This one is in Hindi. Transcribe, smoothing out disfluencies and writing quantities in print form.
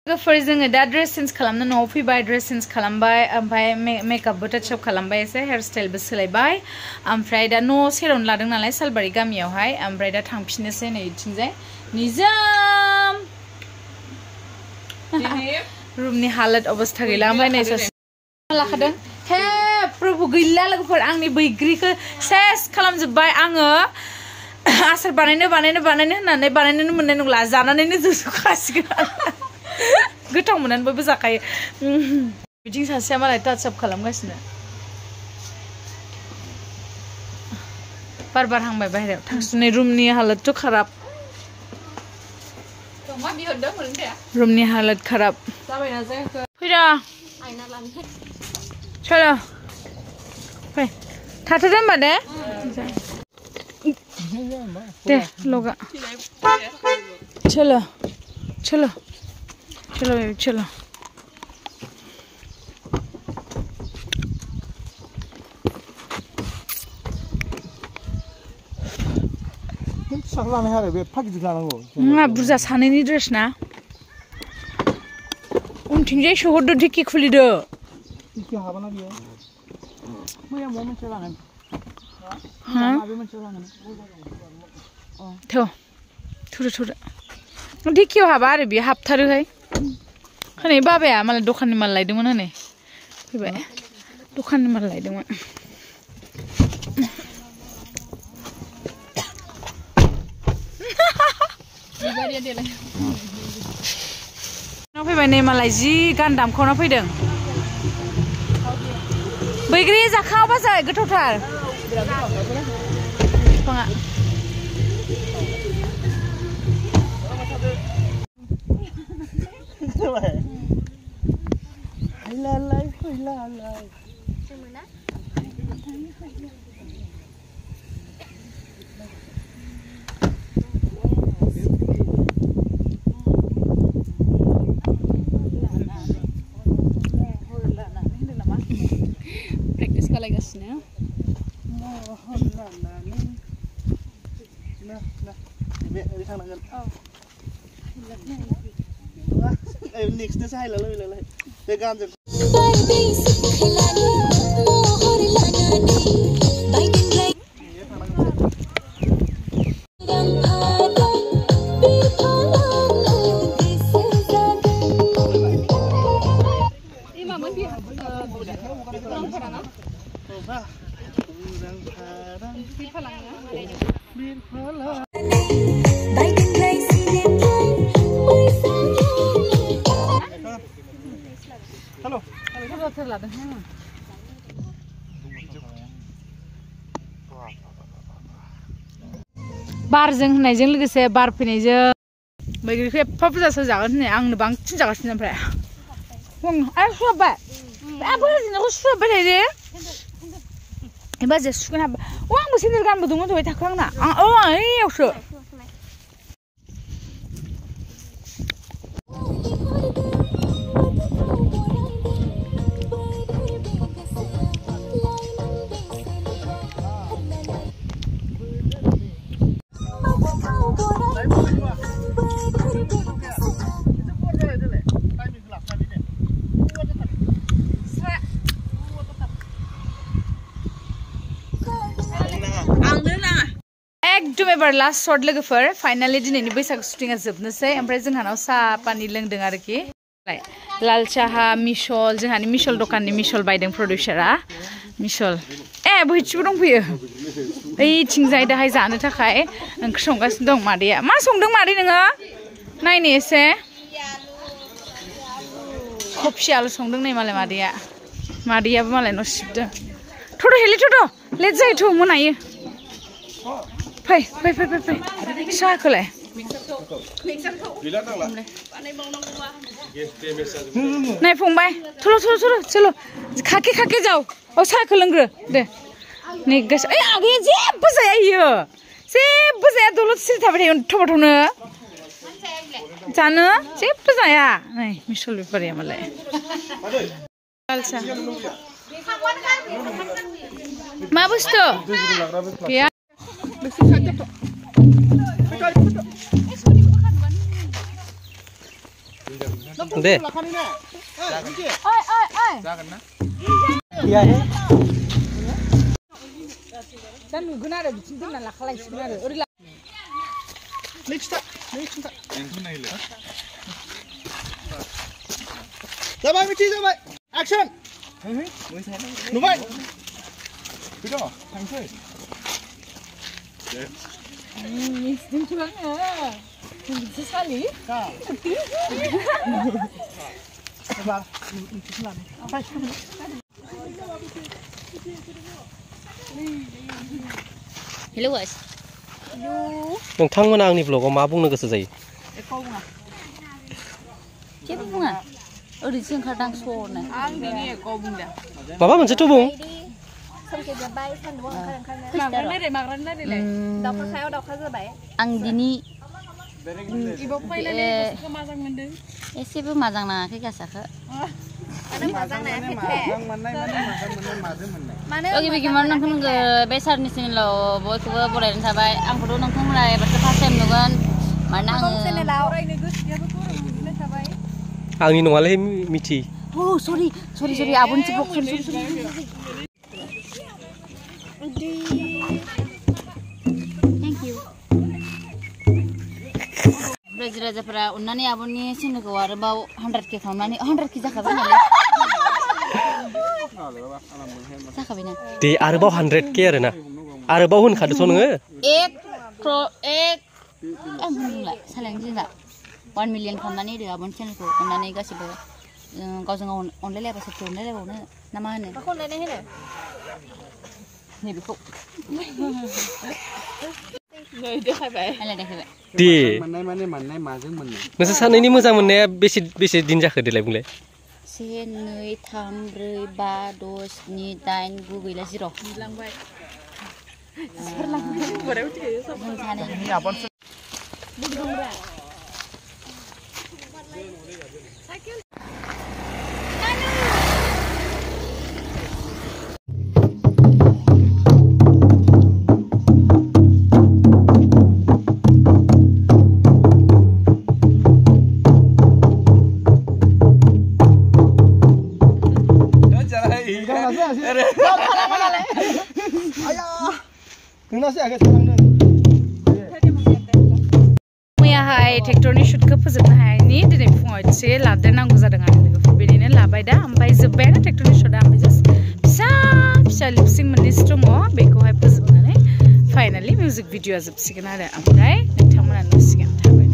लोगोफोर जोङो दा ड्रेस चेन्ज खालामनो न'आव फैबाय ड्रेस चेन्ज खालामबाय ओमफ्राय मेकआपबो टाचआप खालामबाय एसे हेयार स्टाइलबो सोलायबाय ओमफ्राय दा न' सेरावनो लादों नालाय सालबारि गामियावहाय ओमफ्राय दा थांफिननोसै नै इथिंजाय निजोम रुमनि हालत अबस्था गैला ओमफ्राय नै सासे लाखादों हे प्रभु गैला लोगोफोर आंनि बैग्रिखौ सेस खालामजोब्बाय आङो आसार बानायनो होननानै बानायनोनो मोननाय नंला जानानैनो जोबखासिगोन गोथाव मोननानै बयबो जाखायो बिथिं सासेया मालाय टाचआप खालामगासिनो बार हांबाय बाहेरायाव थांसुनै रुमनि हालतथ' खाराब रुमनि हालत खाराब फैदा चलो फै थाथ'दो होनबा दे लगा चलो चलो चलो बेबी चलो बुरजा सानैनि ड्रेस ना उनथिंजाय सोहरदो डिक्की खुलिदो थुदो डिक्कीयाव हाबा आरो बियो हाबथारोहाय हनै बाबाया मालाय दखाननि माल लायदोंमोन हनै फैबाय दखाननि माल लायदोंमोन फैबाय नै मालाय जि गान दामखावना फैदों बैग्रि जाखावबा जाय गोथावथार बिफाङा प्रेक्टिस खालामगासिनो नेक्स्ट से हाइला ले बे गान जों हेलो बारजों होननायजों लोगोसे बार फैनायजों बैग्रिखौ एफा बुरजासो जागोन होननाय आंनो बांसिन जागासिनो ओमफ्राय सुहाबबाय बाजिनायखौ सुहाबबाय थायो दे बाजिया सुगोन हाबा आंबो सेन्देल गानबोदोंमोन दहाय थाखो आंना ओइयावसो एकदम एबार लास्ट शर्ट लोगोफोर फाइनाली दिनैनि बैसागु शुटिंआ जोबनोसै ओमफ्राय जोंहानाव साहा पानि लोंदों आरोखि लाल साहा मिसल जोंहानि मिसल दखाननि मिसल बायदों प्रडिउसारा मिसल बैथिबो दंफैयो ओइथिंजाय दाहाय जानो थाखाय ओंख्रि संगासिनो दं मादैया मा संदों मादै नोङो नायनो एसे कफि आलु संदों नै मालाय मादैयाबो मालाय न' सिबदों थ'द' हेलि थ'द' लेट जायोथ' मोनायो फै साहाखौलाय नाय फंबाय चलो खाके जाओ साहाखौ लोंग्रो दे नेगासिनो आगैया जेबो जाया इयो जेबो जाया दलद सिरि थाबाय थायो थबाथ'नो जानो जेबो जाया नै मिसल बेफारिया मालाय लाल साहा मा बुस्थु गैया दे दा नुगोन आरो बिथिं दोनना लाखालायसिगोन आरो ओरै जाबाय मिथि जाबाय एक्शन नुबाय फैद' थांसै मिथिदोंथ' आङो नोंसो सालि एबार मिथिखौ लानो ओमफ्राय हेलौ गाइस नोंथांमोना आंनि ब्लगाव मा बुंनो गोसो जायो जेबो बुङा ओरैसो ओंखारदां सरनो आं दिनै गाव बुंदों माबा मोनसेथ' बुं जवjwbbai सानदुं ओंखार माग्रानलाय दाउखा सायाव दाउखा जाबाय आं दिनै इबाव फैनानै गोसोखौ मोजां मोनदों एसेबो मोजां नाङाखै गासाखौ नोंथांमोनखौ बे सारनि चेनेलाव बयखौबो बरायनाय थाबाय आंखौथ' नोंथांमोना एबारसो फार्स्ट टाइम नुगोन मानोना आङो आंनि नङालै मिथि Oh, sorry, abon cepok, sorry. Thank you. Raja-rajapura unnani abonni channelko arobaw 100k खालामनानै 100k जाखाबाय नालाय जाखाबाय ना दे आरोबाव 100k आरो ना आरोबाव होनखादोथ' नोङो 1 आं होनला सालायनो दिना 1 मिलियन खालामनानै होदो आबन चेनेलखौ अननानै गासिबो गावजों गाव अनलायलायबा सोरथो अनलायलायबावनो ना मा होनो माखौ अनलायनाय होनो नैबेखौ नै देखायबाय दे मोननाय माजों मोननाय नोंसोर सानैनि मोजां मोननाया बेसे दिन जाखो देलाय बुंलाय 1 2 3 4 5 6 7 8 9 गैला 0 लांबाय सोरलांबाय बोराव थेयो सब जों सानैनि आबन बुंब्रा साइकेल मैयाहाय ट्रेक्टरनि शुटखौ फोजोबनो हायाखै दिनै फुङाव एसे लादेरनांगौ जादों आरो लोगोफोर बेनिनो लाबाय दा ओमफ्राय जोब्बायानो ट्रेक्टरनि शुटआ ओमफ्राय जास्ट फिसा लिपसिं मोननैसो दङ बेखौहाय फोजोबनानै फाइनालि मिउजिक भिडिअ'आ जोबसिगोन आरो ओमफ्राय नोंथांमोना नुसिगोन थाबाय